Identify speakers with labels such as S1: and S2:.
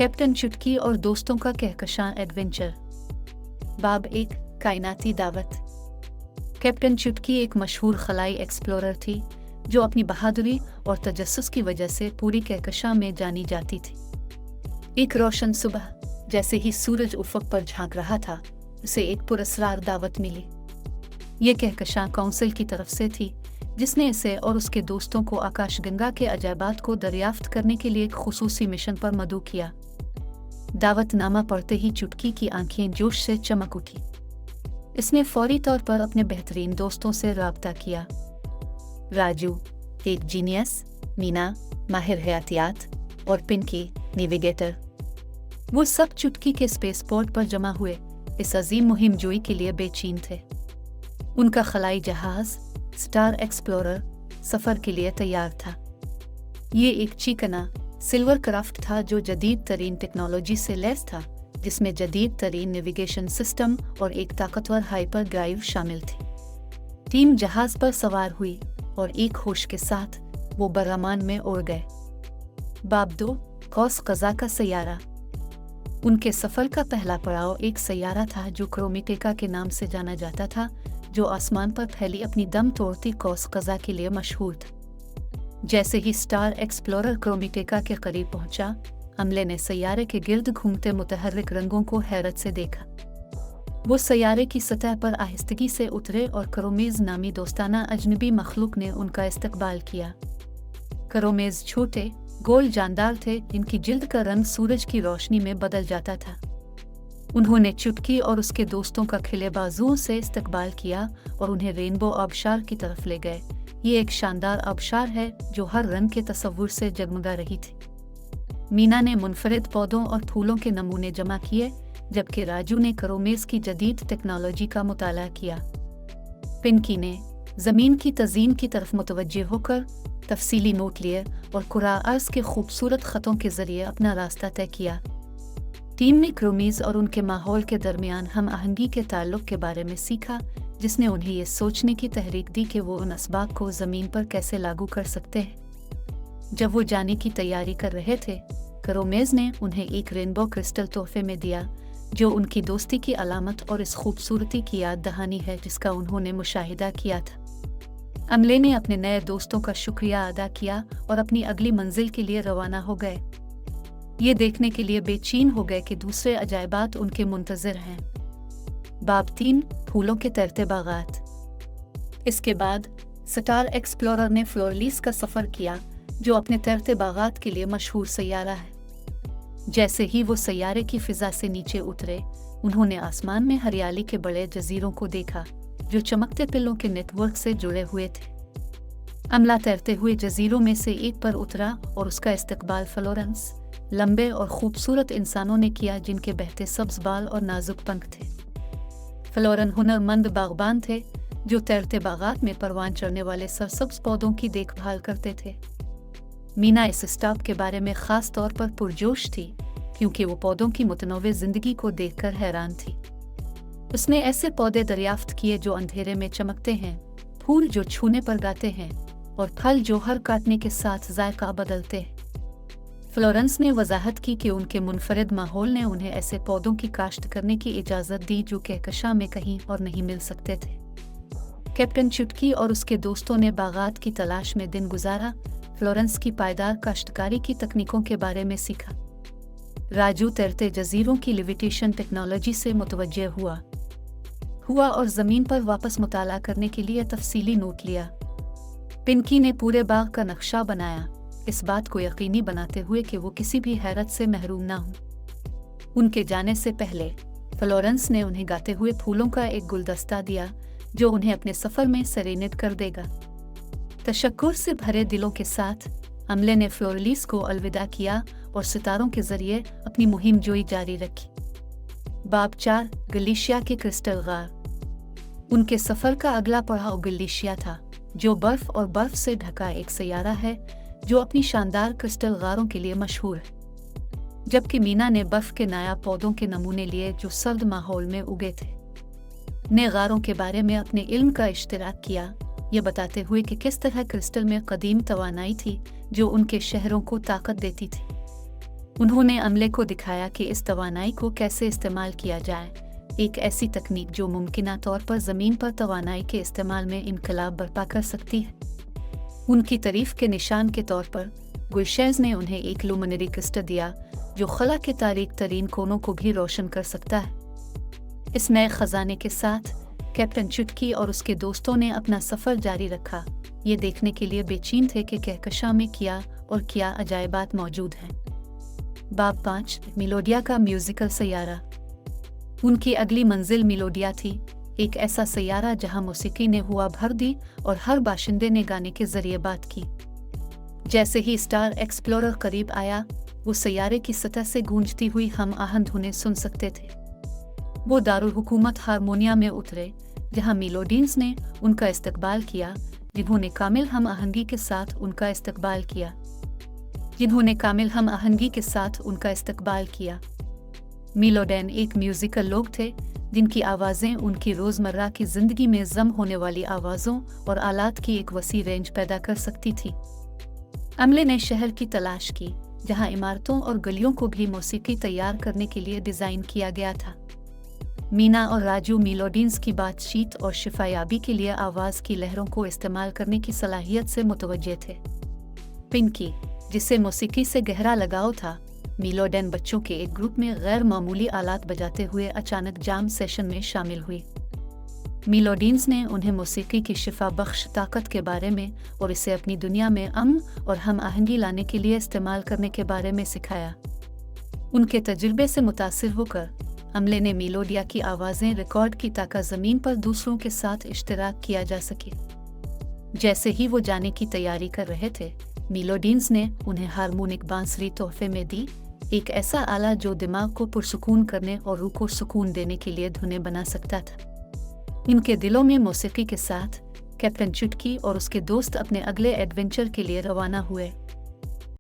S1: Captain चुटकी और दोस्तों का कहकशां एडवेंचर। बाब 1, कायनाती दावत। कैप्टन चुटकी एक मशहूर खलाई एक्सप्लोरर थी जो अपनी बहादुरी और तजस्सुस की वजह से पूरी कहकशां में जानी जाती थी। एक रोशन सुबह जैसे ही सूरज उफ़क़ पर झांक रहा था, उसे एक पुरस्कार दावत मिली। ये कहकशां काउंसिल की तरफ से थी, जिसने इसे और उसके दोस्तों को आकाशगंगा के अजायबात को दरियाफ्त करने के लिए एक खुसूसी मिशन पर मदऊ किया। दावतनामा पढ़ते ही चुटकी की आंखें जोश से चमक उठी। इसने फौरी तौर पर अपने बेहतरीन दोस्तों से राब्ता किया। राजू, एक जीनियस, मीना, माहिर हयातियात और पिंकी, नेविगेटर। वो सब चुटकी के स्पेसपोर्ट पर जमा हुए इस अजीम मुहिम जोई के लिए बेचैन थे। उनका खलाई जहाज स्टार एक्सप्लोरर सफर के लिए तैयार था। ये एक चिकना सिल्वर क्राफ्ट था जो जदीद तरीन टेक्नोलॉजी से लैस था, जिसमें जदीद तरीन नेविगेशन सिस्टम और एक ताकतवर हाइपर ड्राइव शामिल थी। टीम जहाज पर सवार हुई और एक होश के साथ वो बर्रामान में उड़ गए। बाब 2, कौस कज़ा का सैयारा। उनके सफर का पहला पड़ाव एक सैयारा था जो क्रोमिटेका के नाम से जाना जाता था, जो आसमान पर फैली अपनी दम तोड़ती कौस कज़ा के लिए मशहूर था। जैसे ही स्टार एक्सप्लोरर क्रोमिटेका के करीब पहुंचा, अमले ने सैयारे के गिर्द घूमते मुतहर्रिक रंगों को हैरत से देखा। वो सैयारे की सतह पर आहिस्तगी से उतरे और करोमेज़ नामी दोस्ताना अजनबी मखलूक ने उनका इस्तकबाल किया। करोमेज़ छोटे गोल जानदार थे, इनकी जिल्द का रंग सूरज की रोशनी में बदल जाता था। उन्होंने चुटकी और उसके दोस्तों का खिले बाजुओं से इस्तकबाल किया और उन्हें रेनबो आबशार की तरफ ले गए। ये एक शानदार आबशार है जो हर रंग के तस्वुर से जगमगा रही थी। मीना ने मुनफरिद पौधों और फूलों के नमूने जमा किए, जबकि राजू ने करोमेज़ की जदीद टेक्नोलॉजी का मुताला किया। पिंकी ने ज़मीन की तज़ीन की तरफ मुतवज्जे होकर तफसीली नोट लिए और कुरा अर्ज़ के खूबसूरत ख़तों के ज़रिए अपना रास्ता तय किया। टीम ने क्रोमीज़ और उनके माहौल के दरमियान हम आहंगी के ताल्लुक़ के बारे में सीखा, जिसने उन्हें ये सोचने की तहरीक दी कि वो उन असबाब को ज़मीन पर कैसे लागू कर सकते हैं। जब वो जाने की तैयारी कर रहे थे, क्रोमेज़ ने उन्हें एक रेनबो क्रिस्टल तोहफे में दिया, जो उनकी दोस्ती की अलामत और इस खूबसूरती की याद दहानी है जिसका उन्होंने मुशाहिदा किया था। अमले ने अपने नए दोस्तों का शुक्रिया अदा किया और अपनी अगली मंजिल के लिए रवाना हो गए। ये देखने के लिए बेचैन हो गए कि दूसरे अजायबात उनके मुंतज़िर हैं। बाब 3, फूलों के तैरते बागात। इसके बाद स्टार एक्सप्लोरर ने फ्लोरलीस का सफ़र किया, जो अपने तैरते बागात के लिए मशहूर सैयारा है। जैसे ही वो सैयारे की फ़िज़ा से नीचे उतरे, उन्होंने आसमान में हरियाली के बड़े जजीरों को देखा जो चमकते पिल्लों के नेटवर्क से जुड़े हुए थे। अमला तैरते हुए जजीरों में से एक पर उतरा और उसका इस्तकबाल फ्लोरेंस लंबे और खूबसूरत इंसानों ने किया, जिनके बहते सब्ज बाल और नाजुक पंख थे। फ्लोरन हुनरमंद बागबान थे जो तैरते बागात में परवान चढ़ने वाले सरसब्ज पौधों की देखभाल करते थे। मीना इस स्टाफ के बारे में ख़ास तौर पर पुरजोश थी, क्योंकि वो पौधों की मुतनव्वे ज़िंदगी को देखकर हैरान थी। उसने ऐसे पौधे दरियाफ्त किए जो अंधेरे में चमकते हैं, फूल जो छूने पर गाते हैं और फल जो हर काटने के साथ जायका बदलते हैं। फ्लोरेंस ने वजाहत की कि उनके मुनफरिद माहौल ने उन्हें ऐसे पौधों की काश्त करने की इजाज़त दी जो कहकशां में कहीं और नहीं मिल सकते थे। कैप्टन चुटकी और उसके दोस्तों ने बागात की तलाश में दिन गुजारा, फ्लोरेंस की पायदार काश्तकारी की तकनीकों के बारे में सीखा। राजू तैरते जजीरों की लिविटेशन टेक्नोलॉजी से मुतवज्जे हुआ और ज़मीन पर वापस मुताला करने के लिए तफसीली नोट लिया। पिंकी ने पूरे बाग का नक्शा बनाया, इस बात को यकीनी बनाते हुए कि वो किसी भी हैरत से महरूम ना हो। उनके जाने से पहले फ्लोरेंस ने उन्हें गाते हुए फूलों का एक गुलदस्ता दिया, जो उन्हें अपने सफ़र में सेरेनेट कर देगा। तशक्कुर से भरे दिलों के साथ अमले ने फ्लोरलीस को अलविदा किया और सितारों के ज़रिए अपनी मुहिम जोई जारी रखी। बाब 4, गलीशिया के क्रिस्टल गार। उनके सफ़र का अगला पड़ाव गलीशिया था, जो बर्फ़ और बर्फ़ से ढका एक सैयारा है जो अपनी शानदार क्रिस्टल गारों के लिए मशहूर है। जबकि मीना ने बर्फ़ के नायाब पौधों के नमूने लिए जो सर्द माहौल में उगे थे। ने गारों के बारे में अपने इल्म का इश्तिराक किया, ये बताते हुए कि किस तरह क्रिस्टल में कदीम तवानाई थी जो उनके शहरों को ताकत देती थी। उन्होंने अमले को दिखाया कि इस तवानाई को कैसे इस्तेमाल किया जाए, एक ऐसी तकनीक जो मुमकिना तौर पर ज़मीन पर तवानाई के इस्तेमाल में इनकलाब बर्पा कर सकती है। उनकी तारीफ के निशान के तौर पर गुलशेज ने उन्हें एक लुमिनरी क्रिस्टल दिया जो खला के तारीक तरीन कोनों को भी रोशन कर सकता है। इस नए खजाने के साथ कैप्टन चुटकी और उसके दोस्तों ने अपना सफ़र जारी रखा, ये देखने के लिए बेचैन थे कि कहकशां में क्या अजायबात मौजूद हैं। बाब 5 मिलोडिया का म्यूज़िकल सैयारा। उनकी अगली मंजिल मिलोडिया थी, एक ऐसा सैयारा जहां मौसीकी ने हुआ भर दी और हर बाशिंदे ने गाने के जरिए बात की। जैसे ही स्टार एक्सप्लोरर करीब आया, वो सैयारे की सतह से गूंजती हुई हम आहंग धुनें सुन सकते थे। वो दारुल हुकूमत हारमोनिया में उतरे, जहां मिलोडियंस ने उनका इस्तकबाल किया, जिन्होंने कामिल हम आहंगी के साथ उनका इस्तकबाल किया। मिलोडेन एक म्यूजिकल लोग थे जिनकी आवाज़ें उनकी रोज़मर्रा की ज़िंदगी में जम होने वाली आवाज़ों और आलात की एक वसी रेंज पैदा कर सकती थी। अमले ने शहर की तलाश की, जहां इमारतों और गलियों को भी मौसीकी तैयार करने के लिए डिज़ाइन किया गया था। मीना और राजू मिलोडियंस की बातचीत और शिफायाबी के लिए आवाज़ की लहरों को इस्तेमाल करने की सलाहियत से मुतवज्जे थे। पिंकी, जिसे मौसीकी से गहरा लगाव था, मिलोडेन बच्चों के एक ग्रुप में गैर मामूली आलात बजाते हुए अचानक जाम सेशन में शामिल हुई। मिलोडियंस ने उन्हें मौसीकी की शिफा बख्श ताकत के बारे में और इसे अपनी दुनिया में अमन और हम आहंगी लाने के लिए इस्तेमाल करने के बारे में सिखाया। उनके तजुर्बे से मुतासिर होकर अमले ने मिलोडिया की आवाज़ें रिकॉर्ड की ताकि ज़मीन पर दूसरों के साथ इश्तराक किया जा सके। जैसे ही वो जाने की तैयारी कर रहे थे, मिलोडियंस ने उन्हें हारमोनिक बांसुरी तोहफे में दी, एक ऐसा आला जो दिमाग को पुरसुकून करने और रूह को सुकून देने के लिए धुनें बना सकता था। इनके दिलों में मौसीकी के साथ कैप्टन चुटकी और उसके दोस्त अपने अगले एडवेंचर के लिए रवाना हुए।